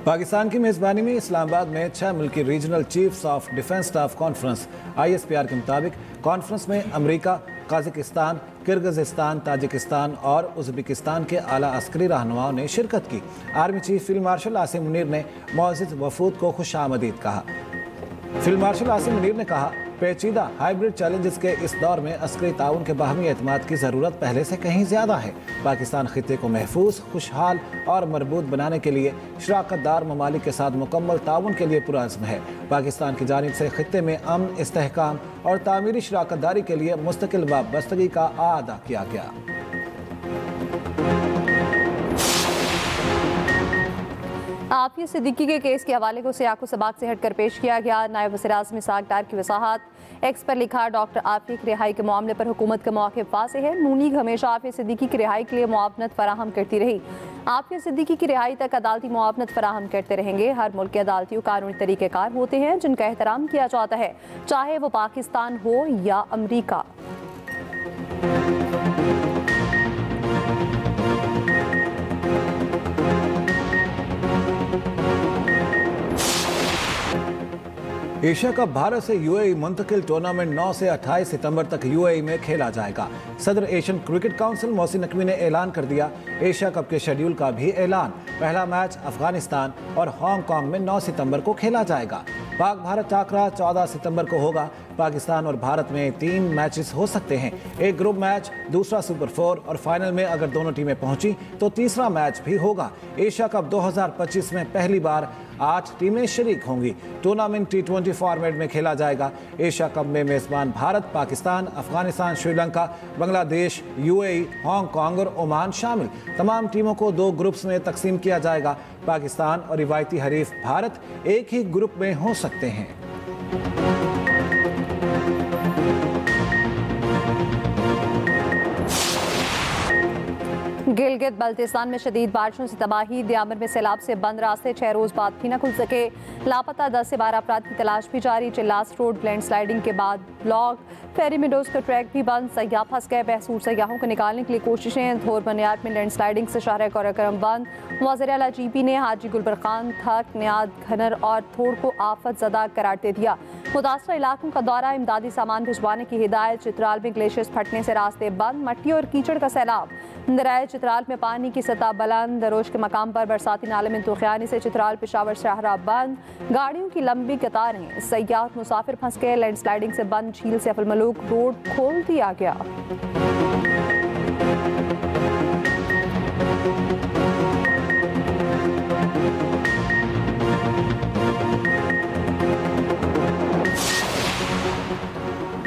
पाकिस्तान की मेज़बानी में इस्लामाबाद में 6 मुल्की regional chiefs of defence staff conference ISPR के मुताबिक कॉन्फ्रेंस में अमेरिका, कजाकिस्तान, किर्गिज़स्तान, ताजिकिस्तान और उज़्बेकिस्तान के आला अस्करी रहनुमाओं ने शिरकत की। Army chief field marshal Asim Munir ने मुअज़्ज़ज़ वफूद को खुशामदीद कहा। फील्ड मार्शल आसिम मुनीर ने कहा, पेचीदा हाइब्रिड चैलेंजेस के इस दौर में अस्करी ताउन के बाहमी एतमाद की ज़रूरत पहले से कहीं ज़्यादा है। पाकिस्तान खित्ते को महफूज, खुशहाल और मरबूत बनाने के लिए शराकतदार ममालिक के साथ मुकम्मल ताउन के लिए पुरअज़्म है। पाकिस्तान की जानिब से खित्ते में अमन, इस्तेहकाम और तामीरी शराकतदारी के लिए मुस्तकिल वाबस्तगी का आदा किया गया। आफिया सिद्दीकी के केस के हवाले को सियाको सबाक से हटकर पेश किया गया। नायब वज़ीर-ए-आज़म इसहाक डार की वसाहत। एक्स पर लिखा, डॉक्टर आफिया की रिहाई के मामले पर हुकूमत का मौक़िफ़ वाज़ेह है। नून लीग हमेशा आफिया सिद्दीकी की रिहाई के लिए मुआवनत फराहम करती रही। आफिया सिद्दीकी की रिहाई तक अदालती मुआवनत फराहम करते रहेंगे। हर मुल्क के अदालती कानूनी तरीक़ेकार होते हैं जिनका एहतराम किया जाता है, चाहे वो पाकिस्तान हो या अमरीका। एशिया कप भारत से UAE मुंतकिल टूर्नामेंट 9 से 28 सितंबर तक UAE में खेला जाएगा। सदर Asian cricket council Mohsin Naqvi ने ऐलान कर दिया। एशिया कप के शेड्यूल का भी ऐलान। पहला मैच अफगानिस्तान और हांगकांग में 9 सितंबर को खेला जाएगा। पाक भारत टाकरा 14 सितंबर को होगा। पाकिस्तान और भारत में 3 मैचेस हो सकते हैं, एक ग्रुप मैच, दूसरा सुपर 4 और फाइनल में अगर दोनों टीमें पहुंची तो तीसरा मैच भी होगा। एशिया कप 2025 में पहली बार 8 टीमें शरीक होंगी। टूर्नामेंट T20 फॉर्मेट में खेला जाएगा। एशिया कप में मेज़बान भारत, पाकिस्तान, अफगानिस्तान, श्रीलंका, बांग्लादेश, UAE, हांगकांग और ओमान शामिल। तमाम टीमों को 2 ग्रुप्स में तकसीम किया जाएगा। पाकिस्तान और रिवायती हरीफ भारत एक ही ग्रुप में हो सकते हैं। गिलगित बल्तिस्तान में शदीद बारिशों से तबाही। दियामर में सैलाब से बंद रास्ते 6 रोज बाद भी न खुल सके। लापता 10 से 12 अफराद की तलाश भी जारी। चिल्लास रोड लैंड स्लाइडिंग के बाद ब्लॉक। फेरी मेडोज का ट्रैक भी बंद। सयाह फंस गए। बहसूर सयाहों को निकालने के लिए कोशिशें। धोर बनियाद में लैंड स्लाइडिंग से शाहरा कोराकरम बंद। वज़ीर आला GP ने हाजी गुलबर खान, थक, नियाद, घनर और थोड़ को आफत ज़दा करार दे दिया। मुतासरा इलाकों का दौरा। इमदादी सामान भिजवाने की हिदायत। चित्राल में ग्लेशियर्स फटने से रास्ते बंद। मट्टी और कीचड़ का सैलाब। दरियाए चित्राल में पानी की सतह बुलंद। दरोज के मकाम पर बरसाती नाले में तूफ़ानी से चित्राल पेशावर शाहरा बंद। गाड़ियों की लंबी कतारें। सयाह मुसाफिर फंस गए। लैंड स्लाइडिंग से बंद झील से अफल मलूक रोड खोल दिया गया।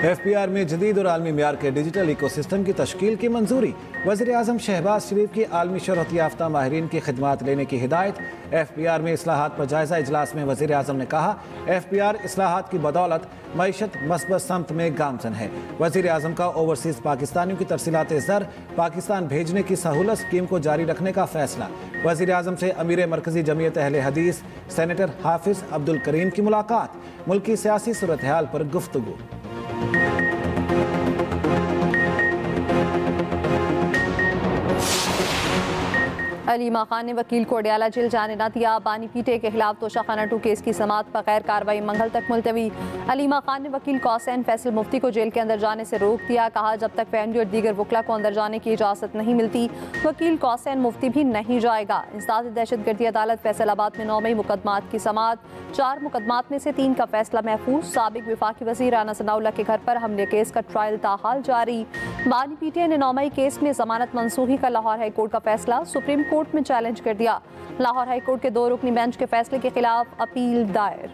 FPR में जदीद और आलमी मियार के डिजिटल इकोसिस्टम की तश्कील की मंजूरी। वज़ीर-ए-आज़म शहबाज शरीफ की आलमी शोहरत याफ्ता माहिरीन की खिदमात लेने की हिदायत। FPR में इस्लाहात पर जायज़ा इजलास में वज़ीर-ए-आज़म ने कहा, FPR इस्लाहात की बदौलत मईशत मस्बत समत में गामजन है। वज़ीर-ए-आज़म का ओवरसीज़ पाकिस्तानियों की तरसीलात ज़र पाकिस्तान भेजने की सहूलत स्कीम को जारी रखने का फैसला। वज़ीर-ए-आज़म से अमीर मरकज़ी जमीयत अहले हदीस सेनेटर हाफिज़ अब्दुल करीम की मुलाकात। मुल्की सियासी सूरत हाल पर गुफ्तगू। अलीमा खान ने वकील को अडयाला जेल जाने न दिया। बानी पीटे के खिलाफ तोशाखाना 2 केस की समाअत बगैर कार्रवाई मंगल तक मुलतवी। अलीमा खान ने वकील कौसैन फैसल मुफ्ती को जेल के अंदर जाने से रोक दिया। कहा, जब तक फैमिली और दीगर वकला को अंदर जाने की इजाज़त नहीं मिलती वकील कौसैन मुफ्ती भी नहीं जाएगा। इंसदाद दहशतगर्दी अदालत फैसलाबाद में 9 मई मुकदमात की समाअत। 4 मुकदमात में से 3 का फैसला महफूज। साबिक वफाकी वज़ीर राना सनाउल्लाह के घर पर हमले केस का ट्रायल ताहाल जारी। बानी पीटे ने 9 मई केस में जमानत मंसूखी का लाहौर हाई कोर्ट का फैसला सुप्रीम कोर्ट में चैलेंज कर दिया। लाहौर हाई कोर्ट के 2 रुकनी बेंच के फैसले के खिलाफ अपील दायर।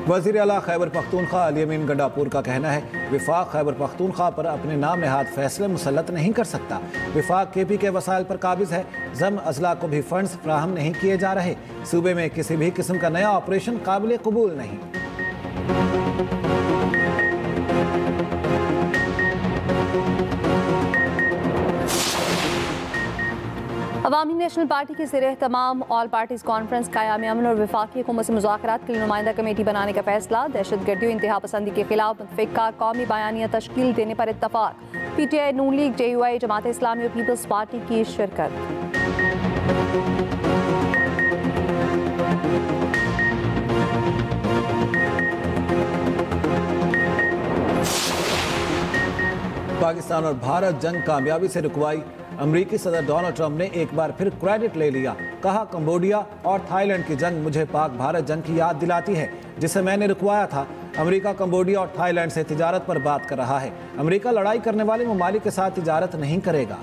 वज़ीर आला खैबर पख्तूनख्वा अली अमीन गंडापुर का कहना है, विफाक खैबर पख्तूनख्वा पर अपने नाम नहाद फैसले मुसल्लत नहीं कर सकता। विफाक KP के वसाइल पर काबिज है। जम अजला को भी फंड्स फ्राहम नहीं किए जा रहे। सूबे में किसी भी किस्म का नया ऑपरेशन काबिल कबूल नहीं। अवामी नेशनल पार्टी के ज़रिए तमाम ऑल पार्टीज़ कॉन्फ्रेंस क़याम अमन और वफाकी हुकूमत से मुज़ाकरात के लिए नुमाइंदा कमेटी बनाने का फैसला। दहशतगर्दी और इंतहा पसंदी के खिलाफ मुतफ़िक़ा कौमी बयानिया तश्कील देने पर इत्तफ़ाक़। PTI, नून लीग, JUI, जमात इस्लामी और पीपल्स पार्टी की शिरकत। पाकिस्तान और भारत जंग कामयाबी से रुकवाई। अमरीकी सदर डोनाल्ड ट्रंप ने एक बार फिर क्रेडिट ले लिया। कहा, कंबोडिया और थाईलैंड की जंग मुझे पाक भारत जंग की याद दिलाती है जिसे मैंने रुकवाया था। अमेरिका कंबोडिया और थाईलैंड से तिजारत पर बात कर रहा है। अमेरिका लड़ाई करने वाले ममालिक के साथ तिजारत नहीं करेगा।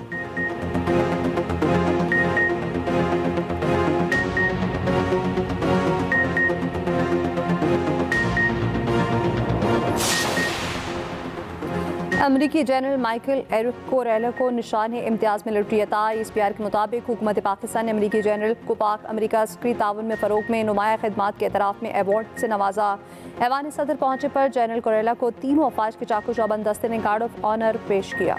अमरीकी जनरल माइकल कोरेला को निशान इम्तियाज़ मिलिट्री अता। SPR के मुताबिक हुकूमत पाकिस्तान ने अमरीकी जनरल को पाक अमरीका अस्करी ताउन में फ़रोग़ में नुमाया खिदमात के एतराफ़ में अवार्ड से नवाजा। ऐवान सदर पहुँचे पर जनरल कोरेला को तीनों अफवाज के चाकू चौबंद दस्ते ने गार्ड ऑफ ऑनर पेश किया।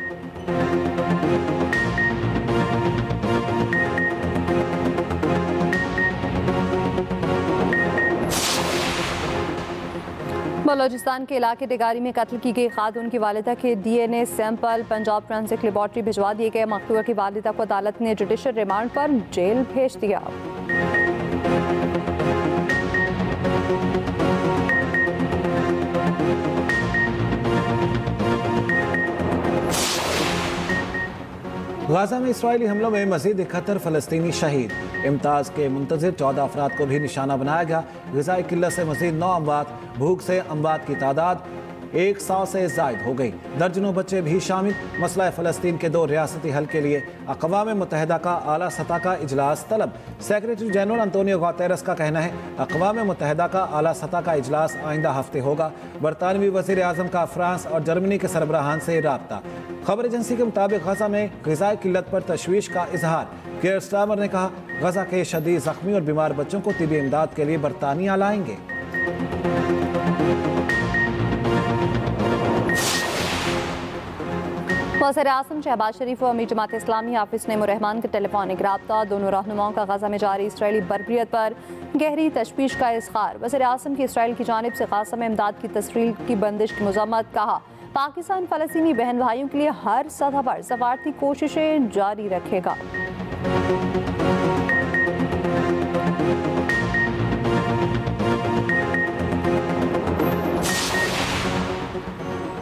बलोचिस्तान के इलाके टिगारी में कत्ल की गई खातून की वालिदा के DNA sample Punjab forensic laboratory भिजवा दिए गए। मकतूला की वालिदा को अदालत ने जुडिशल रिमांड पर जेल भेज दिया। गाजा में इसराइली हमलों में मजीद 71 फ़लस्तीनी शहीद। इम्ताज के मुंतज़िर 14 अफराद को भी निशाना बनाया गया। ग़िज़ाई किल्लत से मजीद 9 अमवात। भूख से अमवात की तादाद 100 से ज़ायद हो गई। दर्जनों बच्चे भी शामिल। मसला फ़लस्तीन के 2 रियासती हल के लिए अक़वाम मुत्तहिदा का आला सतह का इजलास तलब। सेक्रेटरी जनरल अंतोनियो गुतेरेस का कहना है, अक़वाम मुत्तहिदा का आला सतह का इजलास आइंदा हफ्ते होगा। बरतानवी वज़ीर आज़म का फ्रांस और जर्मनी के सरबराहान से राब्ता। खबर एजेंसी के मुताबिक गजा में ग़िज़ाई किल्लत पर तशवीश का इजहार। केयर स्टारमर ने कहा, गजा के शदीद ज़ख्मी और बीमार बच्चों को तिबी इमदाद के लिए बरतानिया लाएंगे। वज़ीर आज़म शहबाज शरीफ और अमीर जमात इस्लामी हाफिज़ नईम उर रहमान का टेलीफोनिक राब्ता। दोनों रहनुमाओं का गजा में जारी इसराइली बर्बरियत पर गहरी तशवीश का इज़हार। वज़ीर आज़म की इसराइल की जानिब से गजा में इमदाद की तस्रील की बंदिश की मज़म्मत। कहा, पाकिस्तान फ़लस्तीनी बहन भाइयों के लिए हर सतह पर सफारती कोशिशें जारी रखेगा।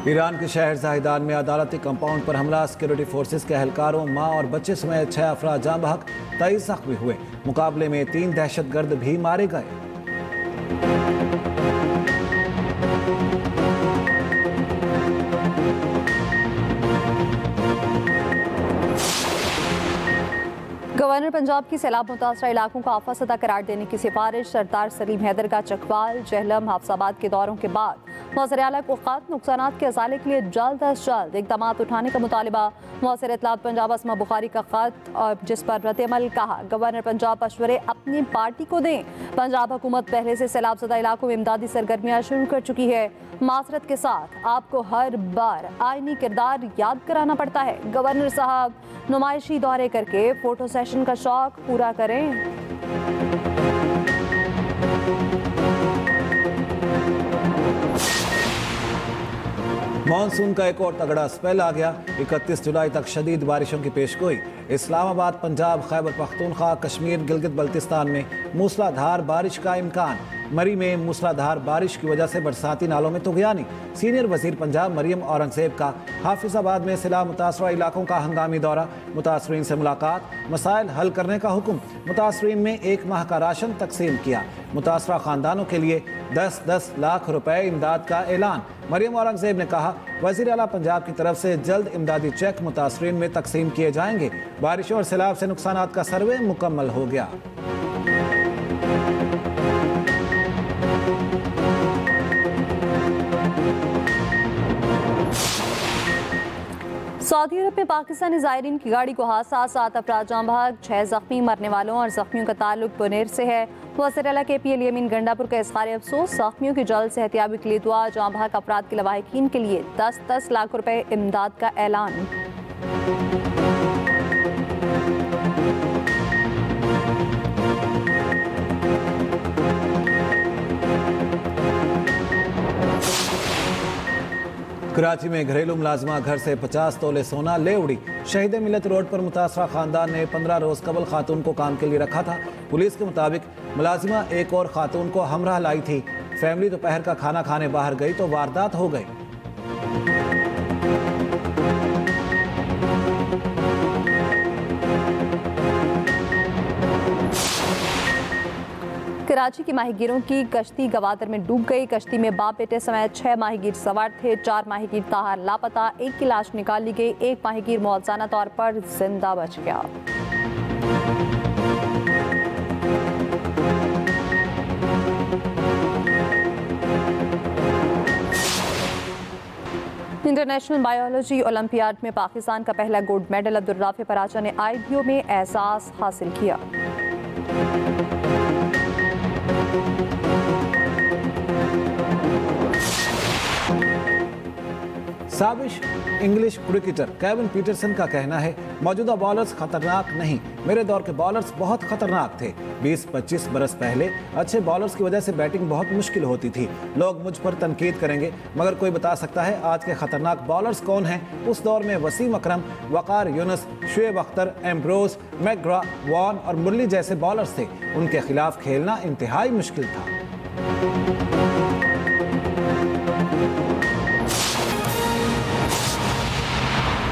ईरान के शहर ज़ाहिदान में अदालती कंपाउंड पर हमला। सिक्योरिटी फोर्सेस के एहलकारों, माँ और बच्चे समेत 6 अफराद जाँ बहक, 23 ज़ख्मी हुए। मुकाबले में 3 दहशतगर्द भी मारे गए। गवर्नर पंजाब की सैलाब मुतासरा इलाकों को आफत सतह करार देने की सिफारिश। सरदार सलीम हैदर का चकवाल, जहलम, हाफसाबाद के दौरों के बाद वज़ीर आला को ख़त नुकसानात के अज़ाले के लिए जल्द अज जल्द इक़दाम उठाने का मुतालबा। मौसर इत्तलात पंजाब अस्मा बुखारी का ख़त, जिस पर रद्द-ए-अमल। कहा, गवर्नर पंजाब मशवरे अपनी पार्टी को दें। पंजाब हुकूमत पहले से सैलाब ज़दा इलाकों में इमदादी सरगर्मियाँ शुरू कर चुकी है। मासरत के साथ आपको हर बार आईनी किरदार याद कराना पड़ता है। गवर्नर साहब, नुमाइशी दौरे करके फ़ोटो सेशन का शौक पूरा करें। मानसून का एक और तगड़ा स्पेल आ गया। 31 जुलाई तक शदीद बारिशों की पेशगोई। इस्लामाबाद, पंजाब, खैबर पख्तूनख्वा, कश्मीर, गिलगित बल्तिस्तान में मूसलाधार बारिश का इम्कान। मरी में मूसलाधार बारिश की वजह से बरसाती नालों में तुग़यानी। सीनियर वजीर पंजाब मरियम औरंगज़ेब का हाफिज़ाबाद में सैलाब मुतासरा इलाकों का हंगामी दौरा। मुतासरीन से मुलाकात, मसाइल हल करने का हुक्म। मुतासरीन में 1 माह का राशन तकसीम किया। मुतासरा ख़ानदानों के लिए 10-10 लाख रुपए इमदाद का ऐलान। मरियम औरंगज़ेब ने कहा, वज़ीर आला पंजाब की तरफ से जल्द इमदादी चेक मुतासरीन में तकसीम किए जाएंगे। बारिशों और सैलाब से नुकसानात का सर्वे मुकम्मल हो गया। सऊदी अरब में पाकिस्तानी ज़ायरीन की गाड़ी को हादसा, 7 अफराद जाँ बहक, 6 ज़ख्मी। मरने वालों और ज़ख्मियों का ताल्लुक बुनेर से है। वज़ीर आला KP अली गंडापुर का इज़हार अफसोस। ज़ख्मियों की जल्द सेहतियाबी के लिए दुआ। जाँ बहक अफराद के लवाहिकीन के लिए 10-10 लाख रुपए इमदाद का ऐलान। कराची में घरेलू मुलाजिमा घर से 50 तोले सोना ले उड़ी। शहीद मिलत रोड पर मुतासरा खानदान ने 15 रोज कबल खातून को काम के लिए रखा था। पुलिस के मुताबिक मुलाजिमा एक और खातून को हमराह लाई थी। फैमिली दोपहर का खाना खाने बाहर गई तो वारदात हो गई। कराची के माहीगीरों की कश्ती गवादर में डूब गई। कश्ती में बाप बेटे समेत 6 माहीगीर सवार थे। 4 माहीगीर ताहर लापता। एक की लाश निकाली गई। एक माहीगीर मौजूदा तौर पर जिंदा बच गया। इंटरनेशनल बायोलॉजी ओलंपियाड में पाकिस्तान का पहला गोल्ड मेडल अब्दुर्राफे पराचा ने आईबीओ में एजाज हासिल किया। साबिश इंग्लिश क्रिकेटर केविन पीटरसन का कहना है, मौजूदा बॉलर्स खतरनाक नहीं, मेरे दौर के बॉलर्स बहुत खतरनाक थे। 20-25 बरस पहले अच्छे बॉलर्स की वजह से बैटिंग बहुत मुश्किल होती थी। लोग मुझ पर तनकीद करेंगे, मगर कोई बता सकता है आज के खतरनाक बॉलर्स कौन हैं? उस दौर में Wasim Akram, Waqar Younis, Shoaib Akhtar, Ambrose, McGrath, Warne और मुरली जैसे बॉलर्स थे। उनके खिलाफ खेलना इंतहाई मुश्किल था।